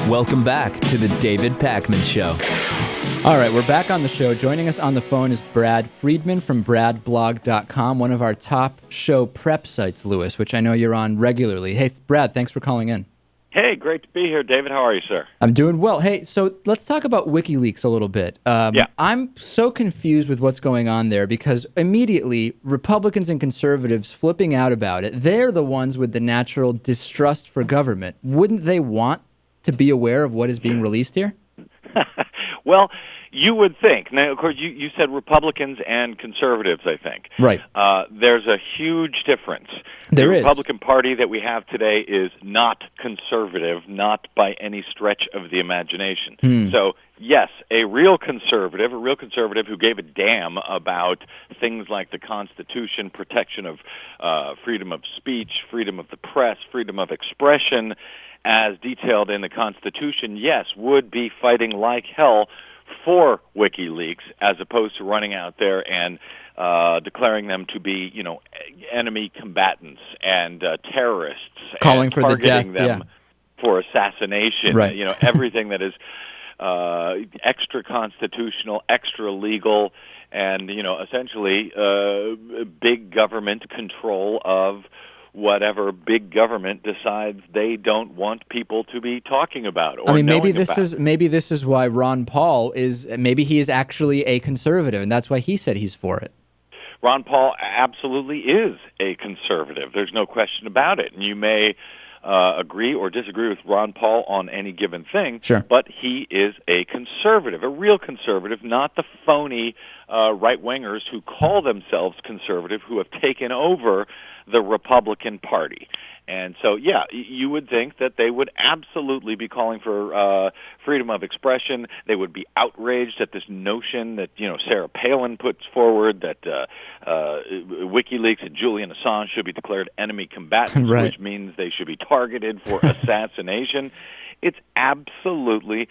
Welcome back to the David Pakman Show. All right, we're back on the show. Joining us on the phone is Brad Friedman from bradblog.com, one of our top show prep sites, Lewis, which I know you're on regularly. Hey, Brad, thanks for calling in. Hey, great to be here, David. How are you, sir? I'm doing well. Hey, so let's talk about Wikileaks a little bit. Yeah. I'm so confused with what's going on there because immediately Republicans and conservatives flipping out about it, they're the ones with the natural distrust for government. Wouldn't they want to be aware of what is being released here? Well, you would think. Now, of course, you said Republicans and conservatives, I think. Right. There's a huge difference. There the is. Republican Party that we have today is not conservative, not by any stretch of the imagination. So, yes, a real conservative who gave a damn about things like the Constitution, protection of freedom of speech, freedom of the press, freedom of expression, as detailed in the Constitution, yes, would be fighting like hell for WikiLeaks as opposed to running out there and declaring them to be, enemy combatants and terrorists, Calling and for the death, targeting them for assassination. Right. Everything that is extra constitutional, extra legal, and essentially big government control of whatever big government decides they don't want people to be talking about or maybe knowing this is why Ron Paul is actually a conservative, and that's why he said he's for it. Ron Paul absolutely is a conservative. There's no question about it. And you may agree or disagree with Ron Paul on any given thing, Sure. but he is a conservative, a real conservative, not the phony right-wingers who call themselves conservative, who have taken over the Republican Party. And so, yeah, you would think that they would absolutely be calling for freedom of expression. They would be outraged at this notion that, Sarah Palin puts forward that WikiLeaks and Julian Assange should be declared enemy combatants, Right. which means they should be targeted for assassination. It's absolutely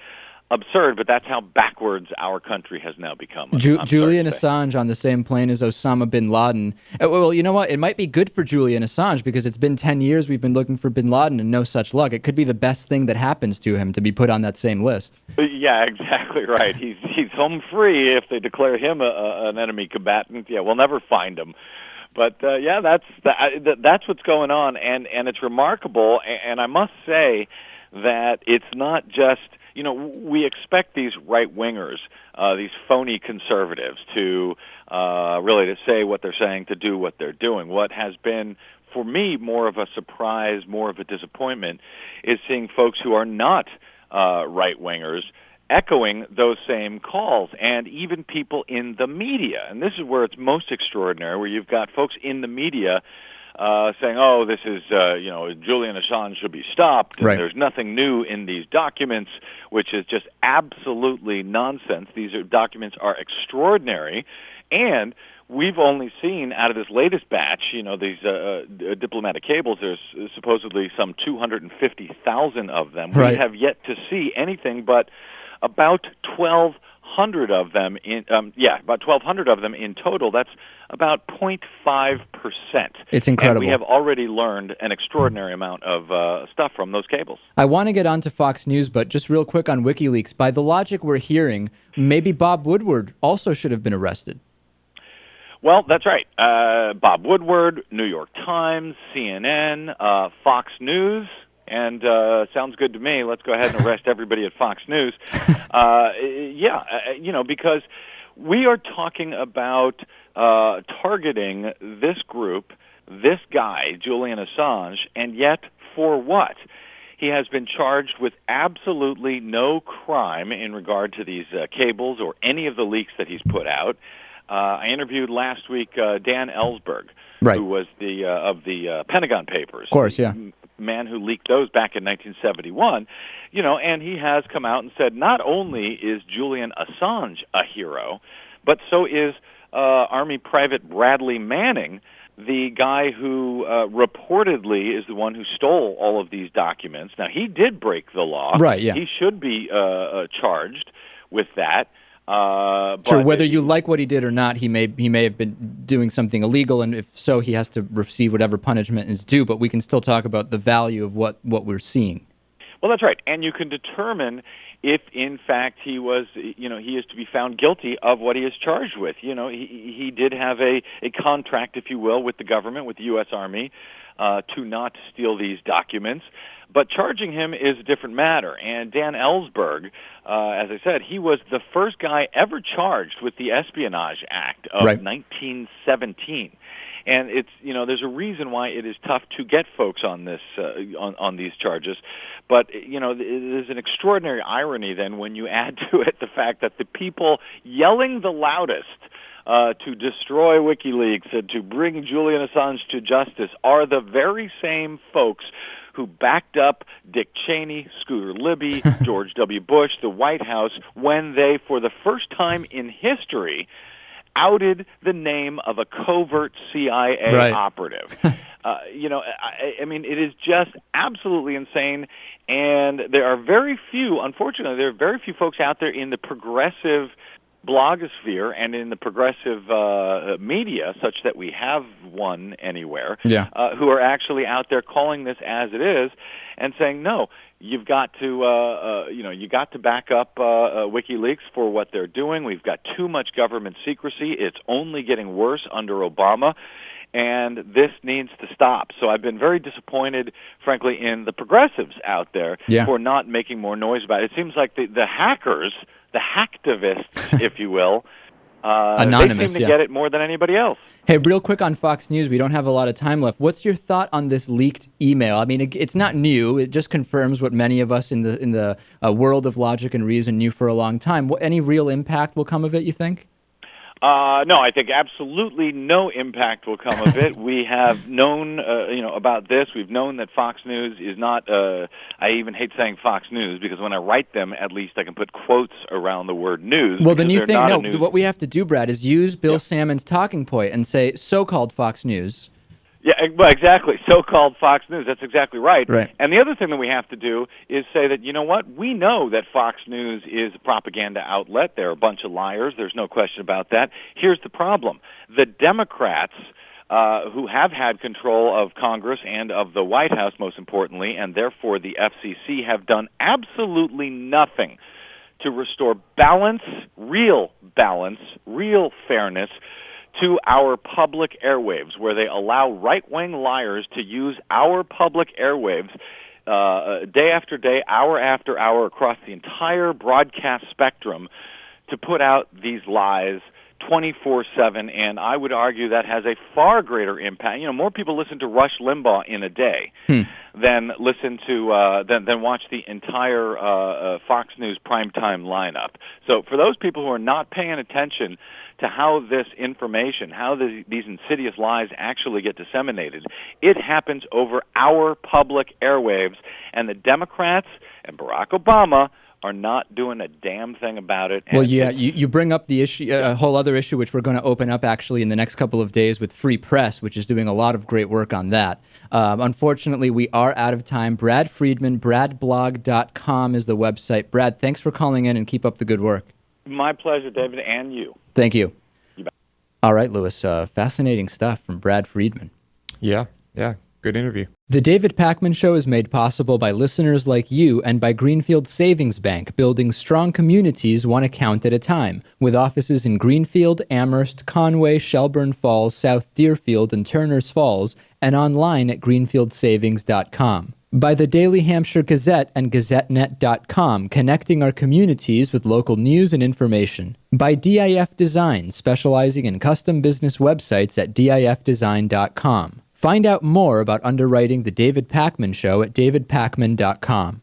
absurd, but that's how backwards our country has now become. Julian Assange on the same plane as Osama bin Laden. Well, you know what? It might be good for Julian Assange because it's been 10 years we've been looking for bin Laden and no such luck. It could be the best thing that happens to him to be put on that same list. Yeah, exactly right. He's home free if they declare him an enemy combatant. Yeah, we'll never find him. But yeah, that's what's going on, and it's remarkable. And I must say that it's not just. We expect these right-wingers, these phony conservatives, to really to say what they're saying, to do what they're doing. What has been, for me, more of a surprise, more of a disappointment, is seeing folks who are not right-wingers echoing those same calls, and even people in the media. And this is where it's most extraordinary, where you've got folks in the media saying, "Oh, this is Julian Assange should be stopped." And Right. There's nothing new in these documents, which is just absolutely nonsense. These documents are extraordinary, and we've only seen out of this latest batch, these diplomatic cables. There's supposedly some 250,000 of them. Right. We have yet to see anything but about 1,200 of them about 1,200 of them in total. That's about 0.5%. It's incredible. And we have already learned an extraordinary amount of stuff from those cables. I want to get on to Fox News, but just real quick on WikiLeaks. By the logic we're hearing, maybe Bob Woodward also should have been arrested. Well, that's right. Bob Woodward, New York Times, CNN, Fox News. And sounds good to me. Let's go ahead and arrest everybody at Fox News. Because we are talking about targeting this group, this guy, Julian Assange, and yet for what? He has been charged with absolutely no crime in regard to these cables or any of the leaks that he's put out. I interviewed last week Dan Ellsberg, Right. who was of the Pentagon Papers. Of course, yeah. Man who leaked those back in 1971, and he has come out and said not only is Julian Assange a hero, but so is Army Private Bradley Manning, the guy who reportedly is the one who stole all of these documents. Now, he did break the law. Right, yeah. He should be charged with that. Sure, whether you like what he did or not, he may have been doing something illegal, and if so, he has to receive whatever punishment is due. But we can still talk about the value of what we're seeing. Well, that's right, and you can determine if, in fact, he is to be found guilty of what he is charged with. He did have a contract, if you will, with the government, with the U.S. Army, to not steal these documents. But charging him is a different matter. And Dan Ellsberg, as I said, he was the first guy ever charged with the Espionage Act of 1917. And it's there's a reason why it is tough to get folks on this on these charges, but there's an extraordinary irony then when you add to it the fact that the people yelling the loudest to destroy WikiLeaks and to bring Julian Assange to justice are the very same folks who backed up Dick Cheney, Scooter Libby, George W. Bush, the White House, when they, for the first time in history, outed the name of a covert CIA operative. I mean, it is just absolutely insane, and there are very few, unfortunately, there are very few folks out there in the progressive blogosphere and in the progressive media, such that we have one anywhere, who are actually out there calling this as it is and saying, no, you've got to, you got to back up WikiLeaks for what they're doing. We've got too much government secrecy. It's only getting worse under Obama, and this needs to stop. So I've been very disappointed, frankly, in the progressives out there for not making more noise about it. It seems like the hackers, the hacktivists, if you will, Anonymous, they seem to get it more than anybody else. Hey, real quick on Fox News, we don't have a lot of time left. What's your thought on this leaked email? I mean, it's not new. It just confirms what many of us in the world of logic and reason knew for a long time. Any real impact will come of it, you think? No, I think absolutely no impact will come of it. We have known, about this. We've known that Fox News is not. I even hate saying Fox News because when I write them, at least I can put quotes around the word news. Well, the new thing, what we have to do, Brad, is use Bill Salmon's talking point and say so-called Fox News. Yeah, well, exactly. So-called Fox News. That's exactly right. And the other thing that we have to do is say that, you know what? We know that Fox News is a propaganda outlet. They're a bunch of liars. There's no question about that. Here's the problem. The Democrats, who have had control of Congress and of the White House, most importantly, and therefore the FCC, have done absolutely nothing to restore balance, real fairness, to our public airwaves, where they allow right-wing liars to use our public airwaves day after day, hour after hour, across the entire broadcast spectrum to put out these lies 24/7, and I would argue that has a far greater impact. More people listen to Rush Limbaugh in a day than listen to than watch the entire Fox News primetime lineup. So for those people who are not paying attention to how this information, how these insidious lies actually get disseminated, it happens over our public airwaves, and the Democrats and Barack Obama are not doing a damn thing about it. Well, you bring up the issue, a whole other issue, which we're going to open up actually in the next couple of days with Free Press, which is doing a lot of great work on that. Unfortunately, we are out of time. Brad Friedman, bradblog.com is the website. Brad, thanks for calling in and keep up the good work. My pleasure, David, and you. Thank you. You bet. All right, Lewis, fascinating stuff from Brad Friedman. Yeah, good interview. The David Pakman Show is made possible by listeners like you and by Greenfield Savings Bank, building strong communities one account at a time, with offices in Greenfield, Amherst, Conway, Shelburne Falls, South Deerfield, and Turners Falls, and online at greenfieldsavings.com. By the Daily Hampshire Gazette and GazetteNet.com, connecting our communities with local news and information. By DIF Design, specializing in custom business websites at DIFdesign.com. Find out more about underwriting The David Pakman Show at davidpakman.com.